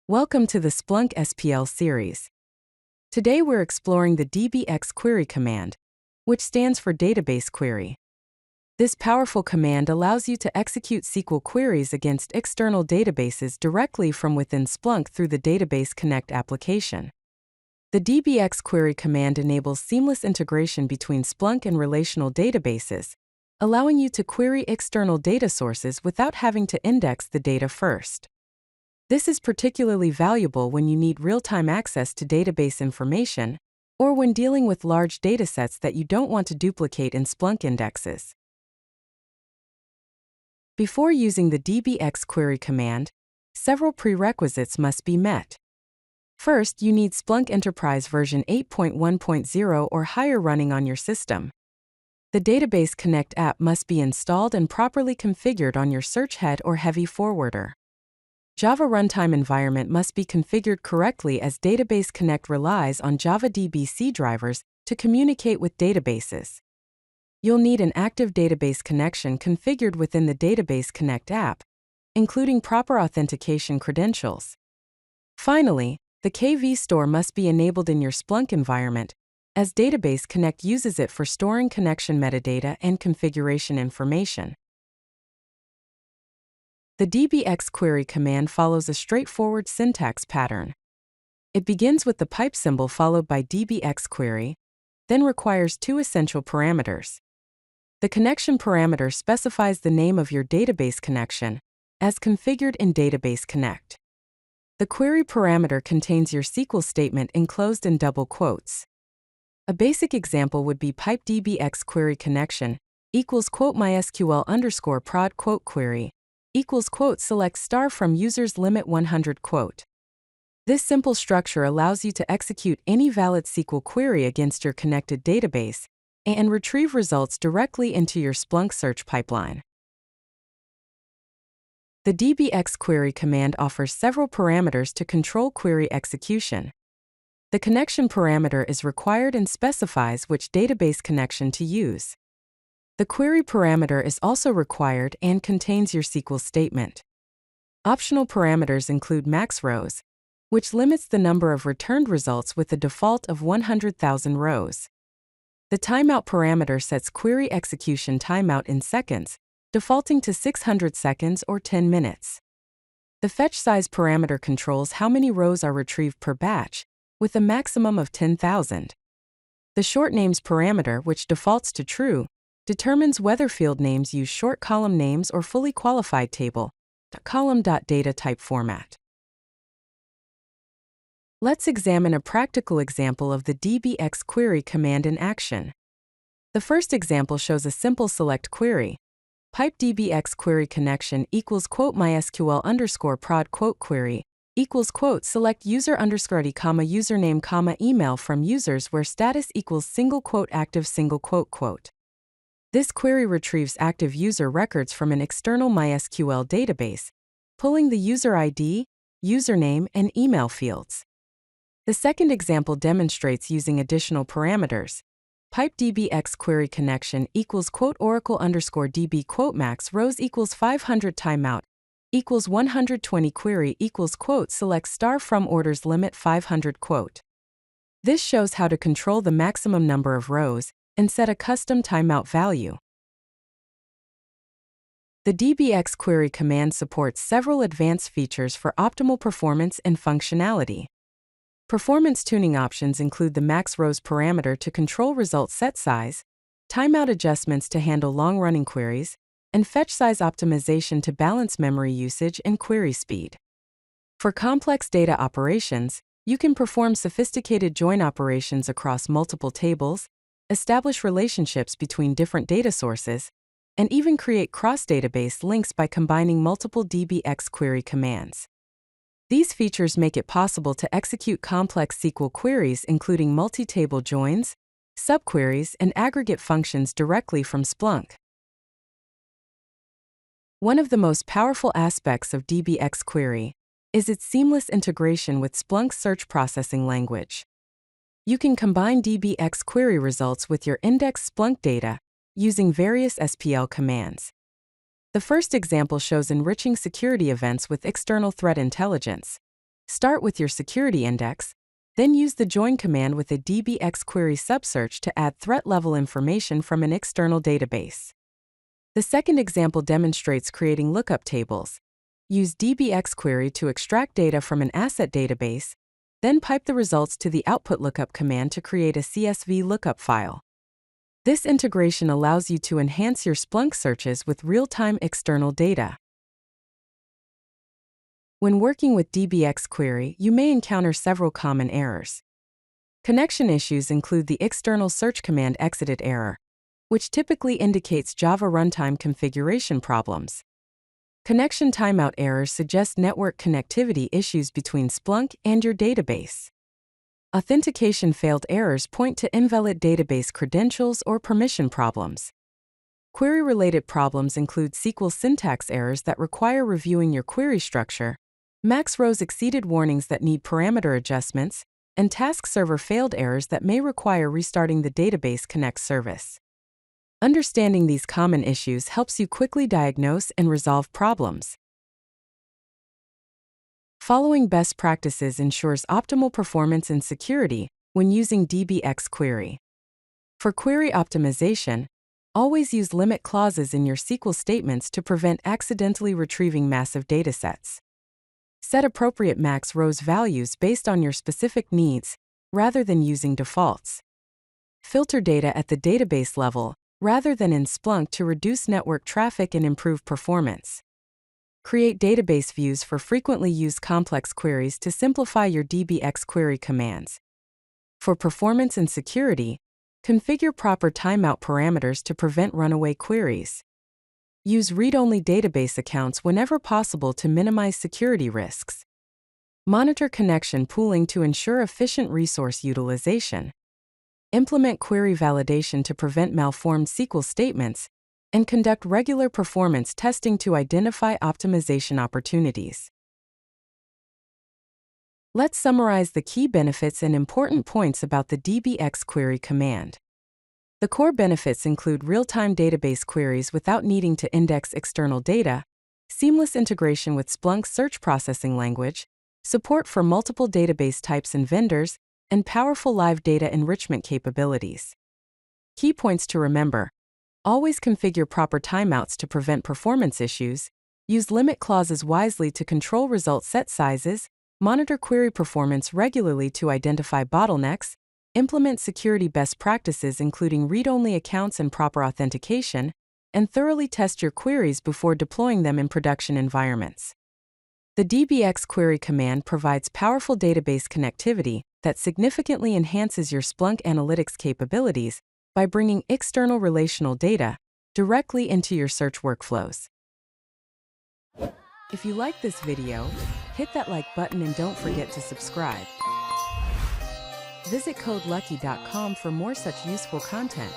Welcome to the Splunk SPL series. Today we're exploring the dbxquery command, which stands for database query. This powerful command allows you to execute SQL queries against external databases directly from within Splunk through the Database Connect application. The dbxquery command enables seamless integration between Splunk and relational databases, allowing you to query external data sources without having to index the data first. This is particularly valuable when you need real-time access to database information or when dealing with large datasets that you don't want to duplicate in Splunk indexes. Before using the dbxquery command, several prerequisites must be met. First, you need Splunk Enterprise version 8.1.0 or higher running on your system. The Database Connect app must be installed and properly configured on your search head or heavy forwarder. Java runtime environment must be configured correctly as Database Connect relies on Java DBC drivers to communicate with databases. You'll need an active database connection configured within the Database Connect app, including proper authentication credentials. Finally, the KV store must be enabled in your Splunk environment, as Database Connect uses it for storing connection metadata and configuration information. The dbxquery command follows a straightforward syntax pattern. It begins with the pipe symbol followed by dbxquery, then requires two essential parameters. The connection parameter specifies the name of your database connection, as configured in Database Connect. The query parameter contains your SQL statement enclosed in double quotes. A basic example would be pipe dbxquery connection equals quote mysql underscore prod quote query equals quote select star from users limit 100 quote. This simple structure allows you to execute any valid SQL query against your connected database and retrieve results directly into your Splunk search pipeline. The dbxquery command offers several parameters to control query execution. The connection parameter is required and specifies which database connection to use. The query parameter is also required and contains your SQL statement. Optional parameters include max rows, which limits the number of returned results with a default of 100,000 rows. The timeout parameter sets query execution timeout in seconds, defaulting to 600 seconds or 10 minutes. The fetch size parameter controls how many rows are retrieved per batch, with a maximum of 10,000. The short names parameter, which defaults to true, determines whether field names use short column names or fully qualified table, column.data type format. Let's examine a practical example of the dbxquery command in action. The first example shows a simple select query. Pipe dbxquery connection equals quote mysql underscore prod quote query equals quote select user underscore id comma username comma email from users where status equals single quote active single quote quote. This query retrieves active user records from an external MySQL database, pulling the user ID, username, and email fields. The second example demonstrates using additional parameters. Pipe dbxquery connection equals quote oracle underscore db quote max rows equals 500 timeout equals 120 query equals quote select star from orders limit 500 quote. This shows how to control the maximum number of rows and set a custom timeout value. The dbxquery command supports several advanced features for optimal performance and functionality. Performance tuning options include the max rows parameter to control result set size, timeout adjustments to handle long-running queries, and fetch size optimization to balance memory usage and query speed. For complex data operations, you can perform sophisticated join operations across multiple tables, establish relationships between different data sources, and even create cross-database links by combining multiple dbxquery commands. These features make it possible to execute complex SQL queries including multi-table joins, subqueries, and aggregate functions directly from Splunk. One of the most powerful aspects of dbxquery is its seamless integration with Splunk's search processing language. You can combine dbxquery results with your indexed Splunk data using various SPL commands. The first example shows enriching security events with external threat intelligence. Start with your security index, then use the join command with a dbxquery subsearch to add threat-level information from an external database. The second example demonstrates creating lookup tables. Use dbxquery to extract data from an asset database, then pipe the results to the output lookup command to create a CSV lookup file. This integration allows you to enhance your Splunk searches with real-time external data. When working with dbxquery, you may encounter several common errors. Connection issues include the external search command exited error, which typically indicates Java runtime configuration problems. Connection timeout errors suggest network connectivity issues between Splunk and your database. Authentication failed errors point to invalid database credentials or permission problems. Query-related problems include SQL syntax errors that require reviewing your query structure, max rows exceeded warnings that need parameter adjustments, and task server failed errors that may require restarting the database connect service. Understanding these common issues helps you quickly diagnose and resolve problems. Following best practices ensures optimal performance and security when using dbxquery. For query optimization, always use limit clauses in your SQL statements to prevent accidentally retrieving massive datasets. Set appropriate max rows values based on your specific needs, rather than using defaults. Filter data at the database level, rather than in Splunk to reduce network traffic and improve performance. Create database views for frequently used complex queries to simplify your dbxquery commands. For performance and security, configure proper timeout parameters to prevent runaway queries. Use read-only database accounts whenever possible to minimize security risks. Monitor connection pooling to ensure efficient resource utilization. Implement query validation to prevent malformed SQL statements, and conduct regular performance testing to identify optimization opportunities. Let's summarize the key benefits and important points about the dbxquery command. The core benefits include real-time database queries without needing to index external data, seamless integration with Splunk's search processing language, support for multiple database types and vendors, and powerful live data enrichment capabilities. Key points to remember: always configure proper timeouts to prevent performance issues, use limit clauses wisely to control result set sizes, monitor query performance regularly to identify bottlenecks, implement security best practices including read-only accounts and proper authentication, and thoroughly test your queries before deploying them in production environments. The dbxquery command provides powerful database connectivity that significantly enhances your Splunk analytics capabilities by bringing external relational data directly into your search workflows. If you like this video, hit that like button and don't forget to subscribe. Visit codelucky.com for more such useful content.